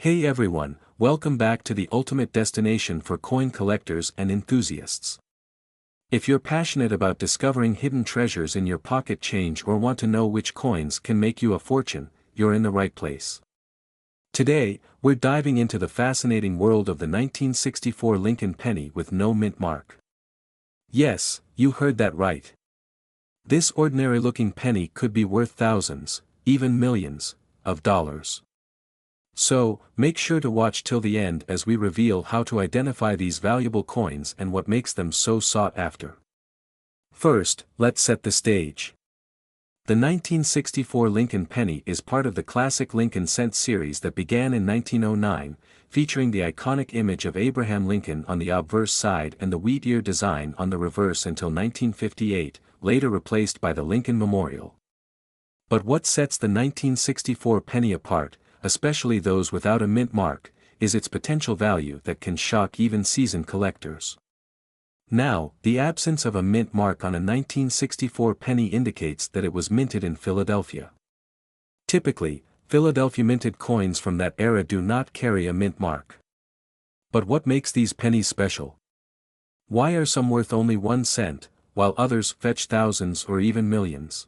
Hey everyone, welcome back to the ultimate destination for coin collectors and enthusiasts. If you're passionate about discovering hidden treasures in your pocket change or want to know which coins can make you a fortune, you're in the right place. Today, we're diving into the fascinating world of the 1964 Lincoln penny with no mint mark. Yes, you heard that right. This ordinary-looking penny could be worth thousands, even millions, of dollars. So, make sure to watch till the end as we reveal how to identify these valuable coins and what makes them so sought after. First, let's set the stage. The 1964 Lincoln penny is part of the classic Lincoln cent series that began in 1909, featuring the iconic image of Abraham Lincoln on the obverse side and the wheat ear design on the reverse until 1958, later replaced by the Lincoln Memorial. But what sets the 1964 penny apart, especially those without a mint mark, is its potential value that can shock even seasoned collectors. Now, the absence of a mint mark on a 1964 penny indicates that it was minted in Philadelphia. Typically, Philadelphia minted coins from that era do not carry a mint mark. But what makes these pennies special? Why are some worth only 1 cent, while others fetch thousands or even millions?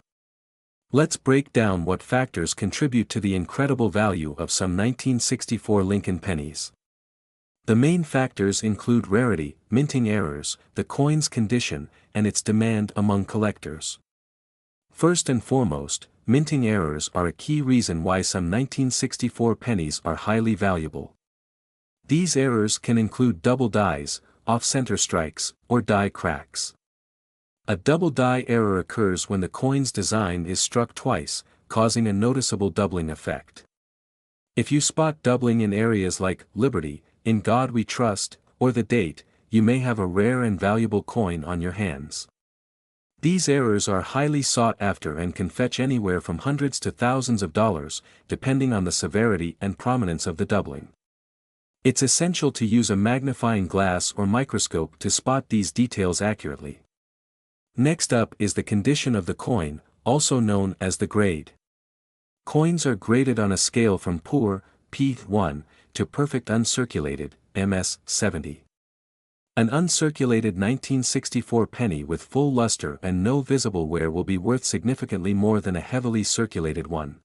Let's break down what factors contribute to the incredible value of some 1964 Lincoln pennies. The main factors include rarity, minting errors, the coin's condition, and its demand among collectors. First and foremost, minting errors are a key reason why some 1964 pennies are highly valuable. These errors can include double dies, off-center strikes, or die cracks. A double die error occurs when the coin's design is struck twice, causing a noticeable doubling effect. If you spot doubling in areas like Liberty, In God We Trust, or the date, you may have a rare and valuable coin on your hands. These errors are highly sought after and can fetch anywhere from hundreds to thousands of dollars, depending on the severity and prominence of the doubling. It's essential to use a magnifying glass or microscope to spot these details accurately. Next up is the condition of the coin, also known as the grade. Coins are graded on a scale from poor, P1, to perfect uncirculated, MS70. An uncirculated 1964 penny with full luster and no visible wear will be worth significantly more than a heavily circulated one.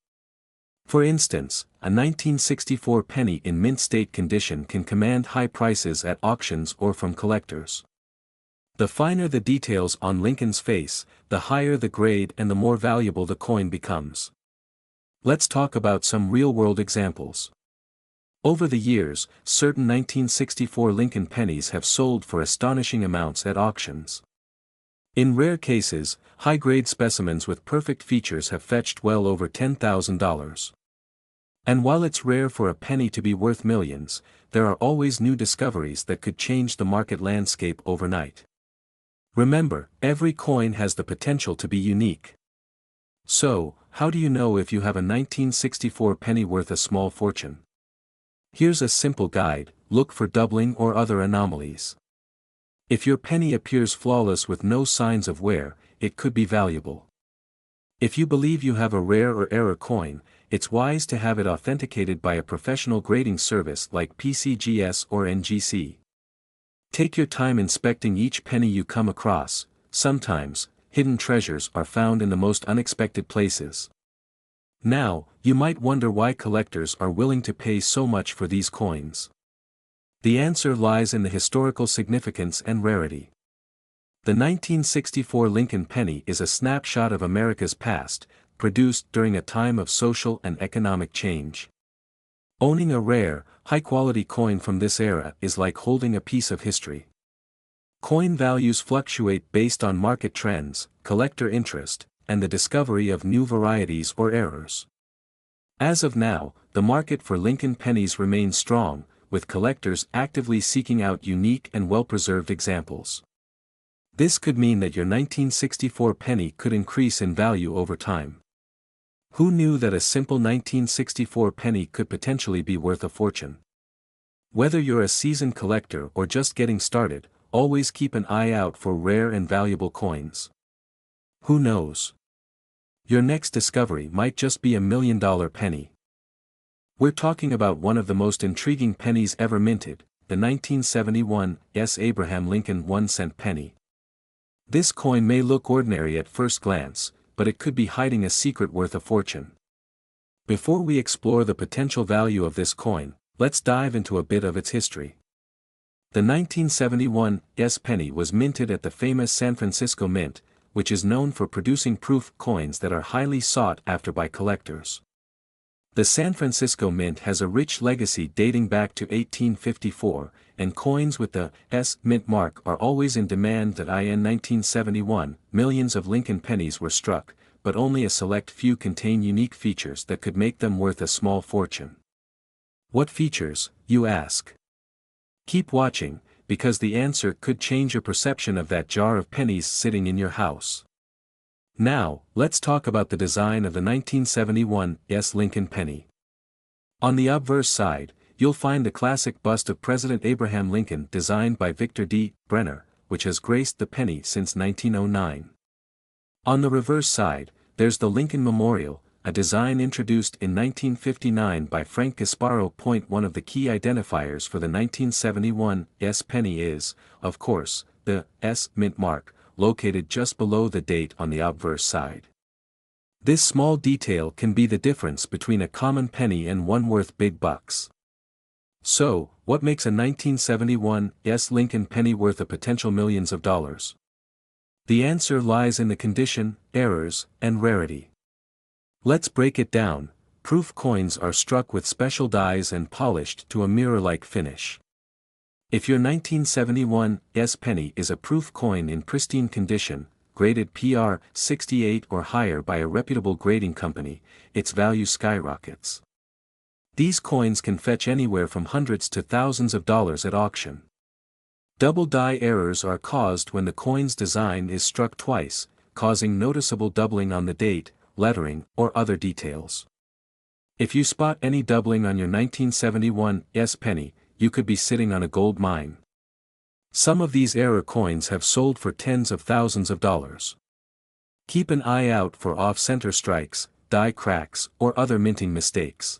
For instance, a 1964 penny in mint state condition can command high prices at auctions or from collectors. The finer the details on Lincoln's face, the higher the grade and the more valuable the coin becomes. Let's talk about some real-world examples. Over the years, certain 1964 Lincoln pennies have sold for astonishing amounts at auctions. In rare cases, high-grade specimens with perfect features have fetched well over $10,000. And while it's rare for a penny to be worth millions, there are always new discoveries that could change the market landscape overnight. Remember, every coin has the potential to be unique. So, how do you know if you have a 1964 penny worth a small fortune? Here's a simple guide: look for doubling or other anomalies. If your penny appears flawless with no signs of wear, it could be valuable. If you believe you have a rare or error coin, it's wise to have it authenticated by a professional grading service like PCGS or NGC. Take your time inspecting each penny you come across. Sometimes, hidden treasures are found in the most unexpected places. Now, you might wonder why collectors are willing to pay so much for these coins. The answer lies in the historical significance and rarity. The 1964 Lincoln penny is a snapshot of America's past, produced during a time of social and economic change. Owning a rare, high-quality coin from this era is like holding a piece of history. Coin values fluctuate based on market trends, collector interest, and the discovery of new varieties or errors. As of now, the market for Lincoln pennies remains strong, with collectors actively seeking out unique and well-preserved examples. This could mean that your 1964 penny could increase in value over time. Who knew that a simple 1964 penny could potentially be worth a fortune? Whether you're a seasoned collector or just getting started, always keep an eye out for rare and valuable coins. Who knows? Your next discovery might just be $1 million penny. We're talking about one of the most intriguing pennies ever minted, the 1971 Abraham Lincoln 1-cent penny. This coin may look ordinary at first glance, but it could be hiding a secret worth a fortune. Before we explore the potential value of this coin, let's dive into a bit of its history. The 1971 penny was minted at the famous San Francisco Mint, which is known for producing proof coins that are highly sought after by collectors. The San Francisco Mint has a rich legacy dating back to 1854, and coins with the S mint mark are always in demand. In 1971, millions of Lincoln pennies were struck, but only a select few contain unique features that could make them worth a small fortune. What features, you ask? Keep watching, because the answer could change your perception of that jar of pennies sitting in your house. Now, let's talk about the design of the 1971 Lincoln penny. On the obverse side, you'll find the classic bust of President Abraham Lincoln designed by Victor D. Brenner, which has graced the penny since 1909. On the reverse side, there's the Lincoln Memorial, a design introduced in 1959 by Frank Gasparo. One of the key identifiers for the 1971 penny is, of course, the S mint mark, located just below the date on the obverse side. This small detail can be the difference between a common penny and one worth big bucks. So, what makes a 1971 Lincoln penny worth a potential millions of dollars? The answer lies in the condition, errors, and rarity. Let's break it down. Proof coins are struck with special dies and polished to a mirror-like finish. If your 1971 penny is a proof coin in pristine condition, graded PR 68 or higher by a reputable grading company, its value skyrockets. These coins can fetch anywhere from hundreds to thousands of dollars at auction. Double die errors are caused when the coin's design is struck twice, causing noticeable doubling on the date, lettering, or other details. If you spot any doubling on your 1971 penny, you could be sitting on a gold mine. Some of these error coins have sold for tens of thousands of dollars. Keep an eye out for off-center strikes, die cracks, or other minting mistakes.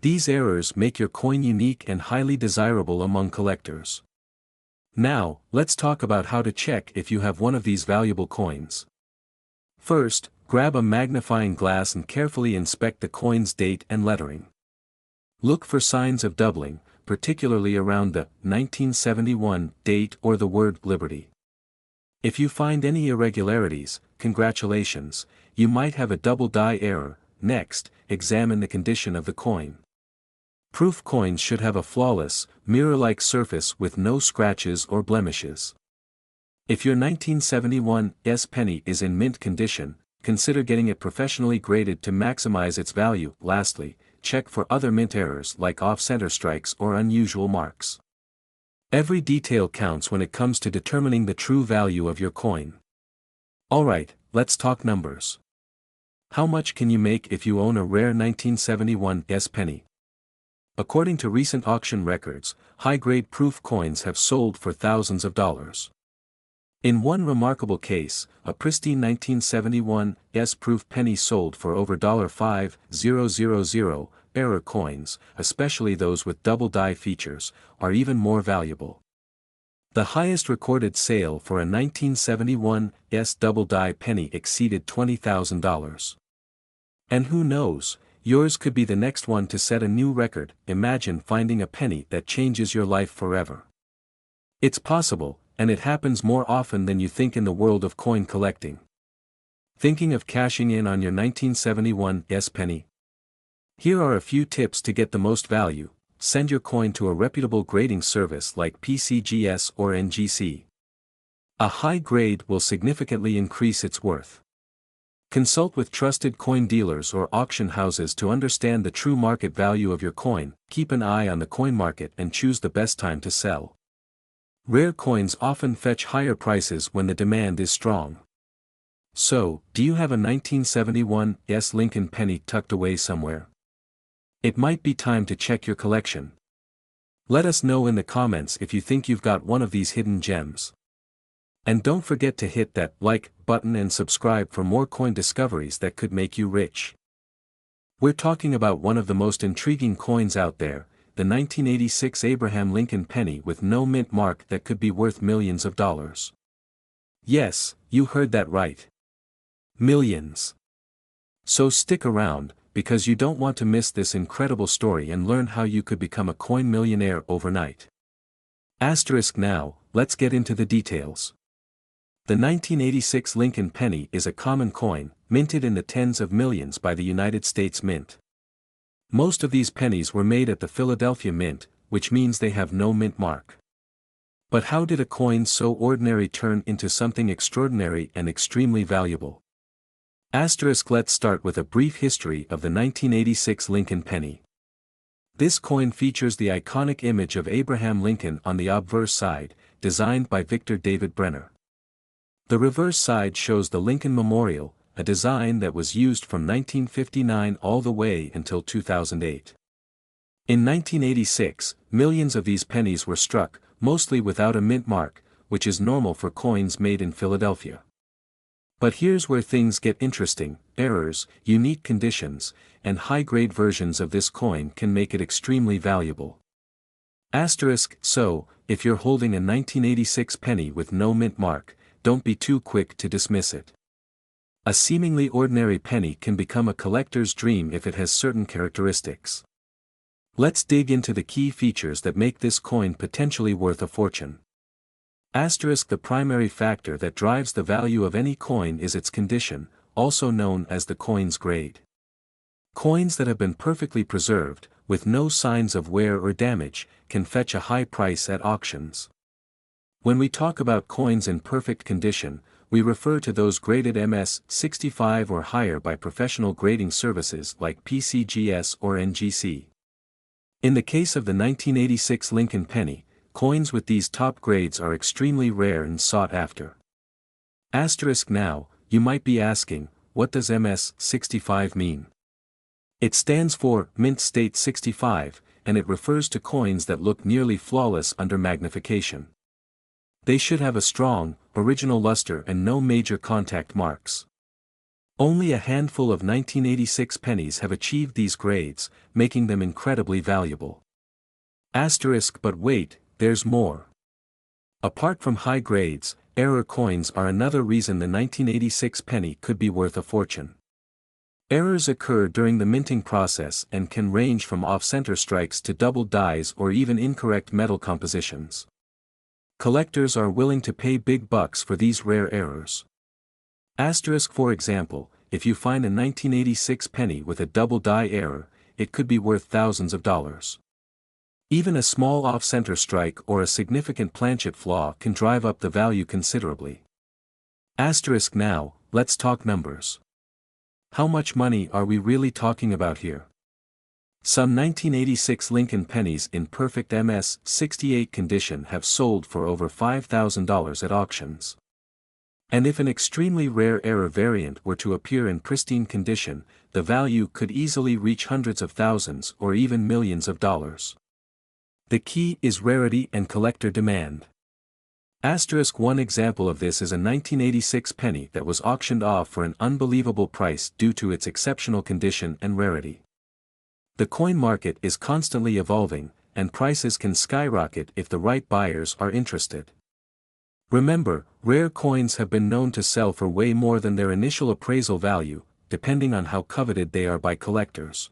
These errors make your coin unique and highly desirable among collectors. Now, let's talk about how to check if you have one of these valuable coins. First, grab a magnifying glass and carefully inspect the coin's date and lettering. Look for signs of doubling, particularly around the 1971 date or the word Liberty. If you find any irregularities, congratulations, you might have a double die error. Next, examine the condition of the coin. Proof coins should have a flawless, mirror-like surface with no scratches or blemishes. If your 1971 penny is in mint condition, consider getting it professionally graded to maximize its value. Lastly, check for other mint errors like off-center strikes or unusual marks. Every detail counts when it comes to determining the true value of your coin. Alright, let's talk numbers. How much can you make if you own a rare 1971 penny? According to recent auction records, high-grade proof coins have sold for thousands of dollars. In one remarkable case, a pristine 1971 proof penny sold for over $5,000. Error coins, especially those with double die features, are even more valuable. The highest recorded sale for a 1971 double die penny exceeded $20,000. And who knows, yours could be the next one to set a new record. Imagine finding a penny that changes your life forever. It's possible, and it happens more often than you think in the world of coin collecting. Thinking of cashing in on your 1971 penny? Here are a few tips to get the most value. Send your coin to a reputable grading service like PCGS or NGC. A high grade will significantly increase its worth. Consult with trusted coin dealers or auction houses to understand the true market value of your coin. Keep an eye on the coin market and choose the best time to sell. Rare coins often fetch higher prices when the demand is strong. So, do you have a 1971 Lincoln penny tucked away somewhere? It might be time to check your collection. Let us know in the comments if you think you've got one of these hidden gems. And don't forget to hit that like button and subscribe for more coin discoveries that could make you rich. We're talking about one of the most intriguing coins out there, the 1986 Abraham Lincoln penny with no mint mark that could be worth millions of dollars. Yes, you heard that right. Millions. So stick around, because you don't want to miss this incredible story and learn how you could become a coin millionaire overnight. Asterisk now, let's get into the details. The 1986 Lincoln penny is a common coin, minted in the tens of millions by the United States Mint. Most of these pennies were made at the Philadelphia Mint, which means they have no mint mark. But how did a coin so ordinary turn into something extraordinary and extremely valuable? Asterisk let's start with a brief history of the 1986 Lincoln penny. This coin features the iconic image of Abraham Lincoln on the obverse side, designed by Victor David Brenner. The reverse side shows the Lincoln Memorial, a design that was used from 1959 all the way until 2008. In 1986, millions of these pennies were struck, mostly without a mint mark, which is normal for coins made in Philadelphia. But here's where things get interesting: errors, unique conditions, and high-grade versions of this coin can make it extremely valuable. Asterisk, so, if you're holding a 1986 penny with no mint mark, don't be too quick to dismiss it. A seemingly ordinary penny can become a collector's dream if it has certain characteristics. Let's dig into the key features that make this coin potentially worth a fortune. Asterisk the primary factor that drives the value of any coin is its condition, also known as the coin's grade. Coins that have been perfectly preserved, with no signs of wear or damage, can fetch a high price at auctions. When we talk about coins in perfect condition, we refer to those graded MS 65 or higher by professional grading services like PCGS or NGC. In the case of the 1986 Lincoln penny, coins with these top grades are extremely rare and sought after. Asterisk now, you might be asking, what does MS 65 mean? It stands for Mint State 65, and it refers to coins that look nearly flawless under magnification. They should have a strong, original luster and no major contact marks. Only a handful of 1986 pennies have achieved these grades, making them incredibly valuable. Asterisk but wait, there's more. Apart from high grades, error coins are another reason the 1986 penny could be worth a fortune. Errors occur during the minting process and can range from off-center strikes to double dies or even incorrect metal compositions. Collectors are willing to pay big bucks for these rare errors. Asterisk for example, if you find a 1986 penny with a double die error, it could be worth thousands of dollars. Even a small off-center strike or a significant planchet flaw can drive up the value considerably. Asterisk now, let's talk numbers. How much money are we really talking about here? Some 1986 Lincoln pennies in perfect MS 68 condition have sold for over $5,000 at auctions. And if an extremely rare error variant were to appear in pristine condition, the value could easily reach hundreds of thousands or even millions of dollars. The key is rarity and collector demand. Asterisk one example of this is a 1986 penny that was auctioned off for an unbelievable price due to its exceptional condition and rarity. The coin market is constantly evolving, and prices can skyrocket if the right buyers are interested. Remember, rare coins have been known to sell for way more than their initial appraisal value, depending on how coveted they are by collectors.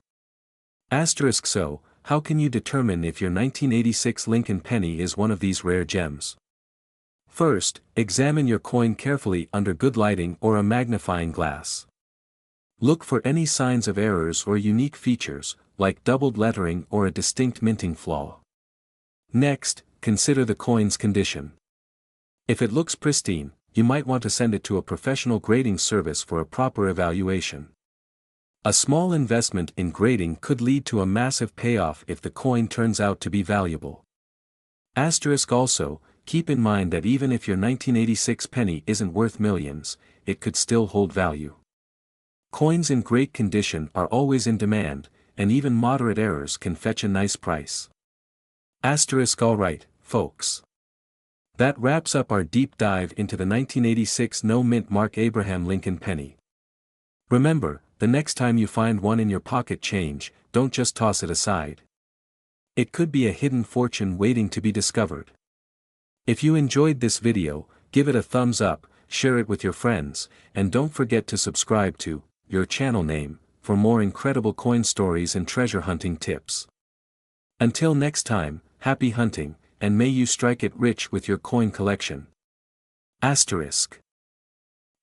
Asterisk so, how can you determine if your 1986 Lincoln penny is one of these rare gems? First, examine your coin carefully under good lighting or a magnifying glass. Look for any signs of errors or unique features, like doubled lettering or a distinct minting flaw. Next, consider the coin's condition. If it looks pristine, you might want to send it to a professional grading service for a proper evaluation. A small investment in grading could lead to a massive payoff if the coin turns out to be valuable. Asterisk also, keep in mind that even if your 1986 penny isn't worth millions, it could still hold value. Coins in great condition are always in demand, and even moderate errors can fetch a nice price. Asterisk alright, folks. That wraps up our deep dive into the 1986 no mint mark Abraham Lincoln penny. Remember, the next time you find one in your pocket change, don't just toss it aside. It could be a hidden fortune waiting to be discovered. If you enjoyed this video, give it a thumbs up, share it with your friends, and don't forget to subscribe to your channel name for more incredible coin stories and treasure hunting tips. Until next time, happy hunting, and may you strike it rich with your coin collection. Asterisk.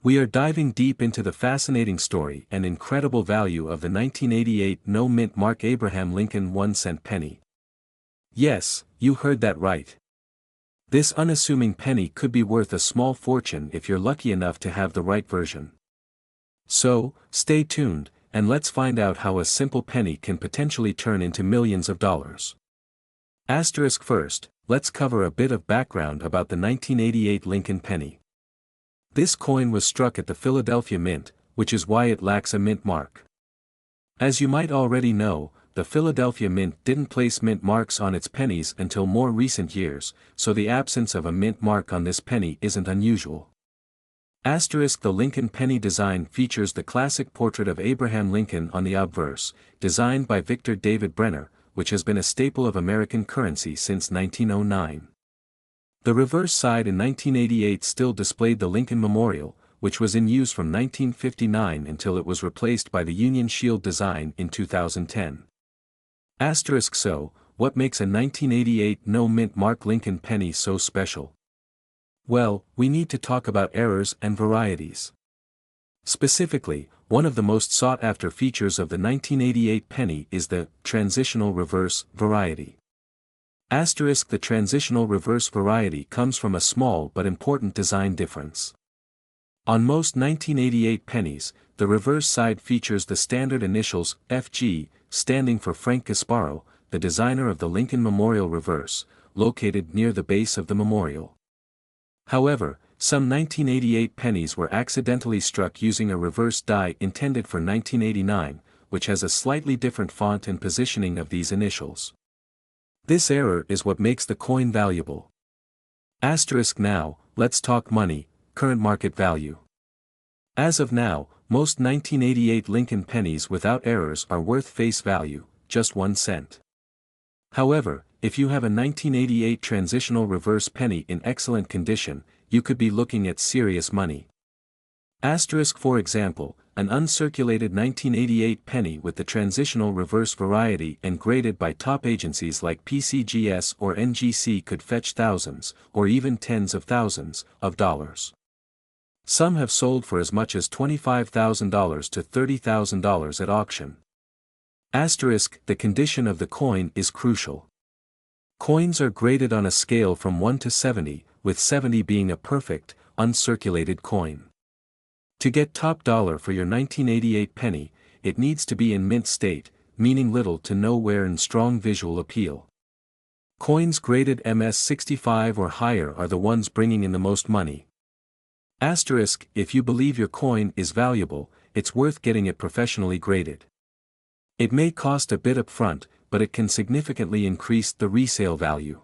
We are diving deep into the fascinating story and incredible value of the 1988 no-mint mark Abraham Lincoln 1-cent penny. Yes, you heard that right. This unassuming penny could be worth a small fortune if you're lucky enough to have the right version. So, stay tuned, and let's find out how a simple penny can potentially turn into millions of dollars. Asterisk first, let's cover a bit of background about the 1988 Lincoln penny. This coin was struck at the Philadelphia Mint, which is why it lacks a mint mark. As you might already know, the Philadelphia Mint didn't place mint marks on its pennies until more recent years, so the absence of a mint mark on this penny isn't unusual. Asterisk the Lincoln penny design features the classic portrait of Abraham Lincoln on the obverse, designed by Victor David Brenner, which has been a staple of American currency since 1909. The reverse side in 1988 still displayed the Lincoln Memorial, which was in use from 1959 until it was replaced by the Union Shield design in 2010. Asterisk so, what makes a 1988 no-mint mark Lincoln penny so special? Well, we need to talk about errors and varieties. Specifically, one of the most sought-after features of the 1988 penny is the transitional reverse variety. Asterisk the transitional reverse variety comes from a small but important design difference. On most 1988 pennies, the reverse side features the standard initials FG, standing for Frank Gasparo, the designer of the Lincoln Memorial reverse, located near the base of the memorial. However, some 1988 pennies were accidentally struck using a reverse die intended for 1989, which has a slightly different font and positioning of these initials. This error is what makes the coin valuable. Asterisk now, let's talk money, current market value. As of now, most 1988 Lincoln pennies without errors are worth face value, just 1 cent. However, if you have a 1988 transitional reverse penny in excellent condition, you could be looking at serious money. Asterisk for example, an uncirculated 1988 penny with the transitional reverse variety and graded by top agencies like PCGS or NGC could fetch thousands, or even tens of thousands, of dollars. Some have sold for as much as $25,000 to $30,000 at auction. Asterisk, the condition of the coin is crucial. Coins are graded on a scale from 1 to 70, with 70 being a perfect, uncirculated coin. To get top dollar for your 1988 penny, it needs to be in mint state, meaning little to no wear and strong visual appeal. Coins graded MS65 or higher are the ones bringing in the most money. Asterisk, if you believe your coin is valuable, it's worth getting it professionally graded. It may cost a bit upfront, but it can significantly increase the resale value.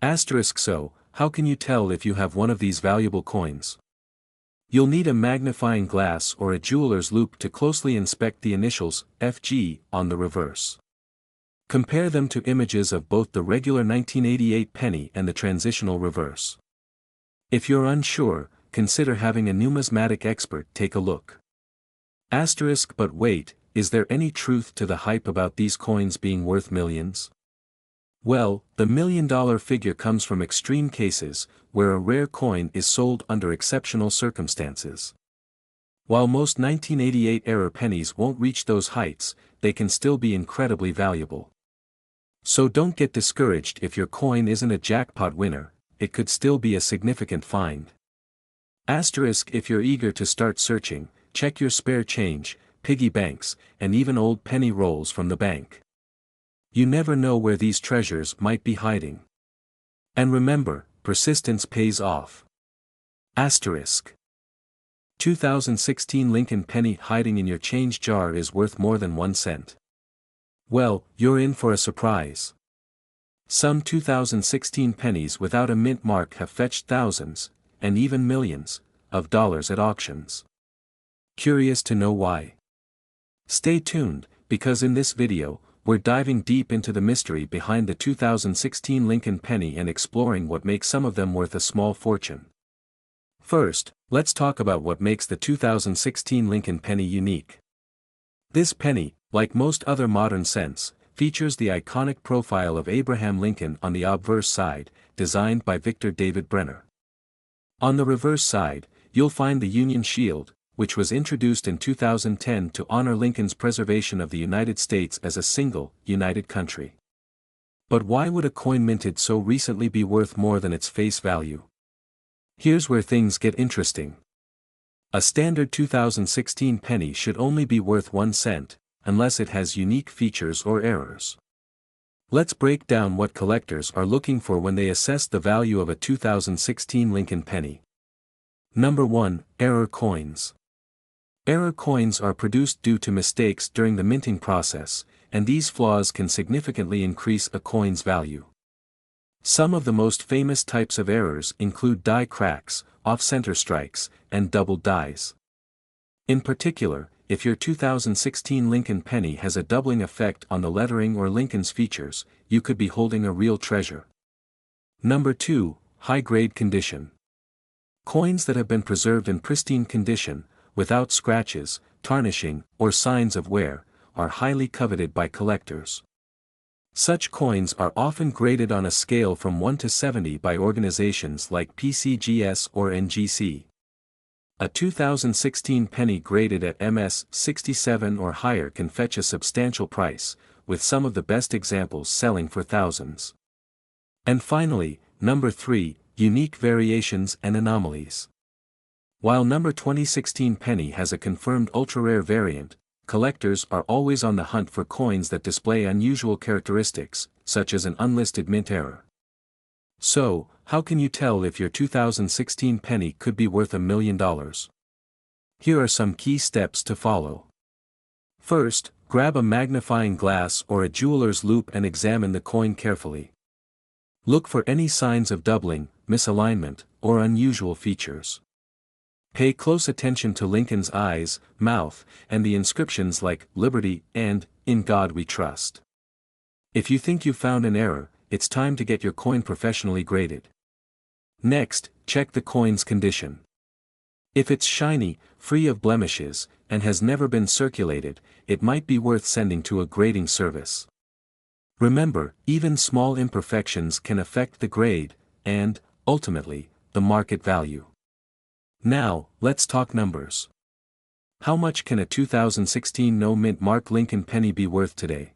Asterisk so, how can you tell if you have one of these valuable coins? You'll need a magnifying glass or a jeweler's loupe to closely inspect the initials, FG, on the reverse. Compare them to images of both the regular 1988 penny and the transitional reverse. If you're unsure, consider having a numismatic expert take a look. Asterisk but wait, is there any truth to the hype about these coins being worth millions? Well, the $1 million figure comes from extreme cases, where a rare coin is sold under exceptional circumstances. While most 1988 era pennies won't reach those heights, they can still be incredibly valuable. So don't get discouraged if your coin isn't a jackpot winner, it could still be a significant find. Asterisk if you're eager to start searching, check your spare change, piggy banks, and even old penny rolls from the bank. You never know where these treasures might be hiding. And remember, persistence pays off. Asterisk. 2016 Lincoln penny hiding in your change jar is worth more than 1 cent. Well, you're in for a surprise. Some 2016 pennies without a mint mark have fetched thousands, and even millions, of dollars at auctions. Curious to know why? Stay tuned, because in this video, we're diving deep into the mystery behind the 2016 Lincoln penny and exploring what makes some of them worth a small fortune. First, let's talk about what makes the 2016 Lincoln penny unique. This penny, like most other modern cents, features the iconic profile of Abraham Lincoln on the obverse side, designed by Victor David Brenner. On the reverse side, you'll find the Union Shield, which was introduced in 2010 to honor Lincoln's preservation of the United States as a single, united country. But why would a coin minted so recently be worth more than its face value? Here's where things get interesting. A standard 2016 penny should only be worth 1 cent, unless it has unique features or errors. Let's break down what collectors are looking for when they assess the value of a 2016 Lincoln penny. Number 1. Error coins. Error coins are produced due to mistakes during the minting process, and these flaws can significantly increase a coin's value. Some of the most famous types of errors include die cracks, off-center strikes, and double dies. In particular, if your 2016 Lincoln penny has a doubling effect on the lettering or Lincoln's features, you could be holding a real treasure. Number 2. High-grade condition. Coins that have been preserved in pristine condition, without scratches, tarnishing, or signs of wear, are highly coveted by collectors. Such coins are often graded on a scale from 1 to 70 by organizations like PCGS or NGC. A 2016 penny graded at MS 67 or higher can fetch a substantial price, with some of the best examples selling for thousands. And finally, number 3, unique variations and anomalies. While number 2016 penny has a confirmed ultra-rare variant, collectors are always on the hunt for coins that display unusual characteristics, such as an unlisted mint error. So, how can you tell if your 2016 penny could be worth $1 million? Here are some key steps to follow. First, grab a magnifying glass or a jeweler's loupe and examine the coin carefully. Look for any signs of doubling, misalignment, or unusual features. Pay close attention to Lincoln's eyes, mouth, and the inscriptions like "Liberty" and "In God We Trust." If you think you found an error, it's time to get your coin professionally graded. Next, check the coin's condition. If it's shiny, free of blemishes, and has never been circulated, it might be worth sending to a grading service. Remember, even small imperfections can affect the grade, and, ultimately, the market value. Now, let's talk numbers. How much can a 2016 no-mint mark Lincoln penny be worth today?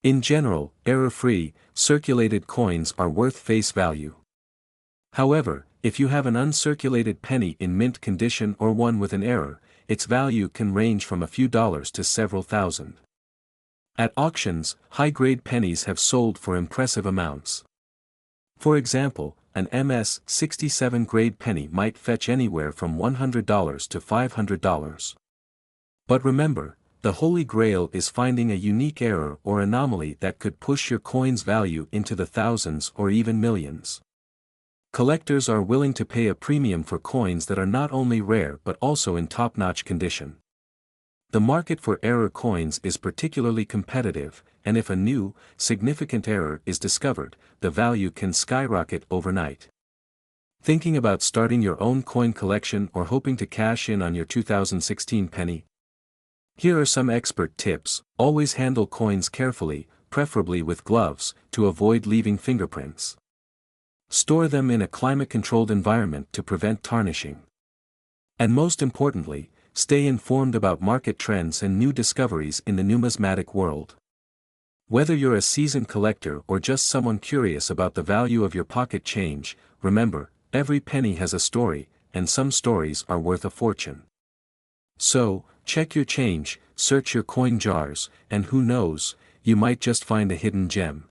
In general, error-free, circulated coins are worth face value. However, if you have an uncirculated penny in mint condition or one with an error, its value can range from a few dollars to several thousand. At auctions, high-grade pennies have sold for impressive amounts. For example, an MS 67 grade penny might fetch anywhere from $100 to $500. But remember, the holy grail is finding a unique error or anomaly that could push your coin's value into the thousands or even millions. Collectors are willing to pay a premium for coins that are not only rare but also in top-notch condition. The market for error coins is particularly competitive, and if a new, significant error is discovered, the value can skyrocket overnight. Thinking about starting your own coin collection or hoping to cash in on your 2016 penny? Here are some expert tips. Always handle coins carefully, preferably with gloves, to avoid leaving fingerprints. Store them in a climate-controlled environment to prevent tarnishing. And most importantly, stay informed about market trends and new discoveries in the numismatic world. Whether you're a seasoned collector or just someone curious about the value of your pocket change, remember, every penny has a story, and some stories are worth a fortune. So, check your change, search your coin jars, and who knows, you might just find a hidden gem.